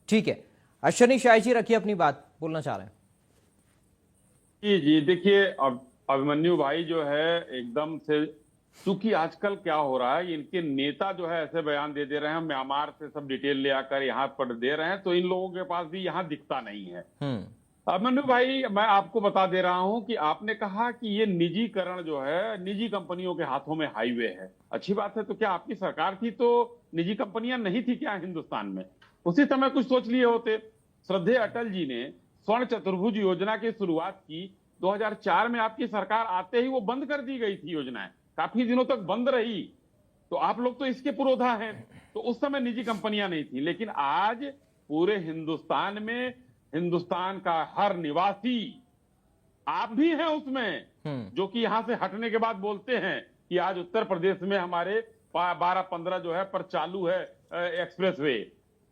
ठीक है, अश्विनी शाह जी रखिए अपनी बात, बोलना चाह रहे हैं। जी जी, देखिए अब अभिमन्यु भाई जो है एकदम से, चूंकि आजकल क्या हो रहा है, इनके नेता जो है ऐसे बयान दे दे रहे हैं, म्यांमार से सब डिटेल ले आकर यहाँ पर दे रहे हैं, तो इन लोगों के पास भी यहाँ दिखता नहीं है। अभिमन्यु भाई, मैं आपको बता दे रहा हूं कि आपने कहा कि ये निजीकरण जो है, निजी कंपनियों के हाथों में हाईवे है। अच्छी बात है, तो क्या आपकी सरकार थी तो निजी कंपनियां नहीं थी क्या हिंदुस्तान में? उसी समय कुछ सोच लिए होते। श्रद्धेय अटल जी ने स्वर्ण चतुर्भुज योजना की शुरुआत की 2004 में, आपकी सरकार आते ही वो बंद कर दी गई थी योजनाएं, काफी दिनों तक बंद रही। तो आप लोग तो इसके पुरोधा हैं। तो उस समय निजी कंपनियां नहीं थी, लेकिन आज पूरे हिंदुस्तान में हिंदुस्तान का हर निवासी, आप भी हैं उसमें, जो कि यहां से हटने के बाद बोलते हैं कि आज उत्तर प्रदेश में हमारे 12-15 जो है पर चालू है एक्सप्रेसवे।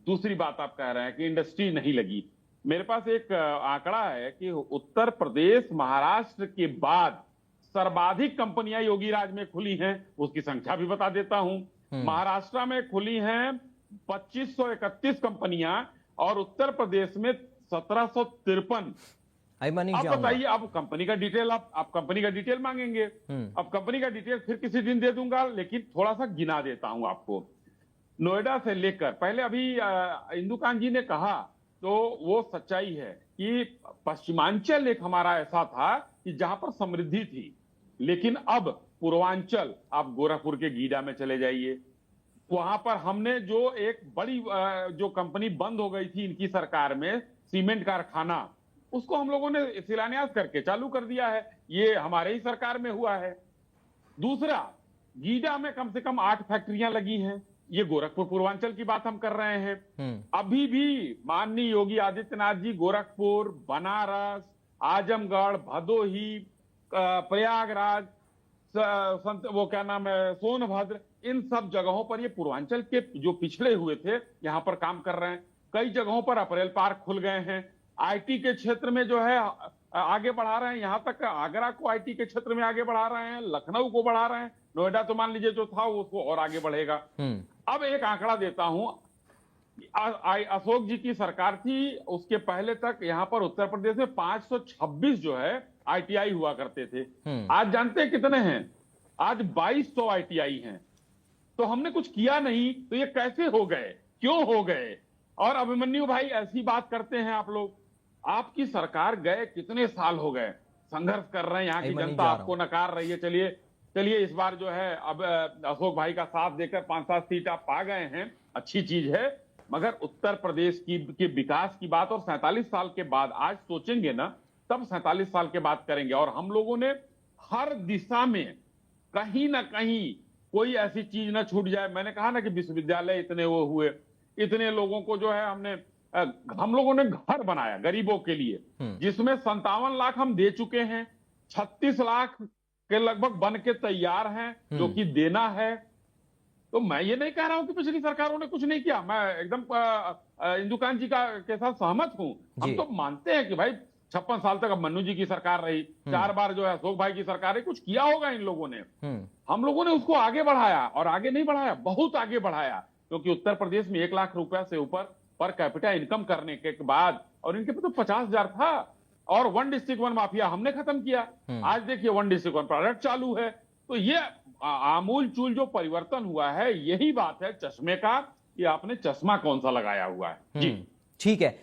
दूसरी बात आप कह रहे हैं कि इंडस्ट्री नहीं लगी। मेरे पास एक आंकड़ा है कि उत्तर प्रदेश महाराष्ट्र के बाद सर्वाधिक कंपनियां योगी राज में खुली हैं, उसकी संख्या भी बता देता हूं। महाराष्ट्र में खुली हैं 2531 कंपनियां और उत्तर प्रदेश में 1753। अब बताइए, अब कंपनी का डिटेल आप कंपनी का डिटेल मांगेंगे। अब कंपनी का डिटेल फिर किसी दिन दे दूंगा, लेकिन थोड़ा सा गिना देता हूं आपको। नोएडा से लेकर, पहले अभी इंदुकांत जी ने कहा तो वो सच्चाई है कि पश्चिमांचल एक हमारा ऐसा था कि जहां पर समृद्धि थी, लेकिन अब पूर्वांचल, आप गोरखपुर के गीडा में चले जाइए, वहां पर हमने जो एक बड़ी जो कंपनी बंद हो गई थी इनकी सरकार में, सीमेंट कारखाना, उसको हम लोगों ने शिलान्यास करके चालू कर दिया है। ये हमारे ही सरकार में हुआ है। दूसरा, गीडा में कम से कम 8 फैक्ट्रियां लगी हैं। ये गोरखपुर पूर्वांचल की बात हम कर रहे हैं। अभी भी माननीय योगी आदित्यनाथ जी गोरखपुर, बनारस, आजमगढ़, भदोही, प्रयागराज, वो क्या नाम है, सोनभद्र, इन सब जगहों पर, ये पूर्वांचल के जो पिछड़े हुए थे, यहां पर काम कर रहे हैं। कई जगहों पर अप्रैल पार्क खुल गए हैं। आईटी के क्षेत्र में जो है आगे बढ़ा रहे हैं, यहां तक आगरा को आईटी के क्षेत्र में आगे बढ़ा रहे हैं, लखनऊ को बढ़ा रहे हैं, नोएडा तो मान लीजिए जो था उसको और आगे बढ़ेगा। अब एक आंकड़ा देता हूं, अशोक जी की सरकार थी, उसके पहले तक यहां पर उत्तर प्रदेश में 526 जो है आईटीआई हुआ करते थे। आज जानते हैं कितने हैं? आज 2200 आईटीआई हैं। तो हमने कुछ किया नहीं, तो ये कैसे हो गए, क्यों हो गए? और अभिमन्यु भाई, ऐसी बात करते हैं आप लोग, आपकी सरकार गए कितने साल हो गए, संघर्ष कर रहे हैं, यहाँ की जनता आपको नकार रही है। चलिए इस बार जो है अब अशोक भाई का साथ देकर 5-7 सीट आप पा गए हैं, अच्छी चीज है। मगर उत्तर प्रदेश के विकास की बात, और 47 साल के बाद आज सोचेंगे ना, तब 47 साल के बाद करेंगे। और हम लोगों ने हर दिशा में कहीं ना कहीं कोई ऐसी चीज ना छूट जाए। मैंने कहा ना कि विश्वविद्यालय इतने वो हुए, इतने लोगों को जो है हम लोगों ने घर बनाया गरीबों के लिए, जिसमें 57 लाख हम दे चुके हैं, 36 लाख के लगभग बन के तैयार हैं, जो कि देना है। तो मैं ये नहीं कह रहा हूं कि पिछली सरकारों ने कुछ नहीं किया, मैं एकदम इंदुकांत जी के साथ सहमत हूं। हम तो मानते हैं कि भाई 56 साल तक अब मन्नू जी की सरकार रही, 4 बार जो है अशोक भाई की सरकार रही, कुछ किया होगा इन लोगों ने। हम लोगों ने उसको आगे बढ़ाया, और आगे नहीं बढ़ाया, बहुत आगे बढ़ाया, क्योंकि उत्तर प्रदेश में 1 लाख रुपया से ऊपर पर कैपिटा इनकम करने के बाद, और इनके पास तो 50,000 था, और 1 डिस्ट्रिक्ट 1 माफिया हमने खत्म किया। आज देखिए 1 डिस्ट्रिक्ट 1 प्रोडक्ट चालू है। तो ये आमूल चूल जो परिवर्तन हुआ है, यही बात है चश्मे का, कि आपने चश्मा कौन सा लगाया हुआ है। जी ठीक है।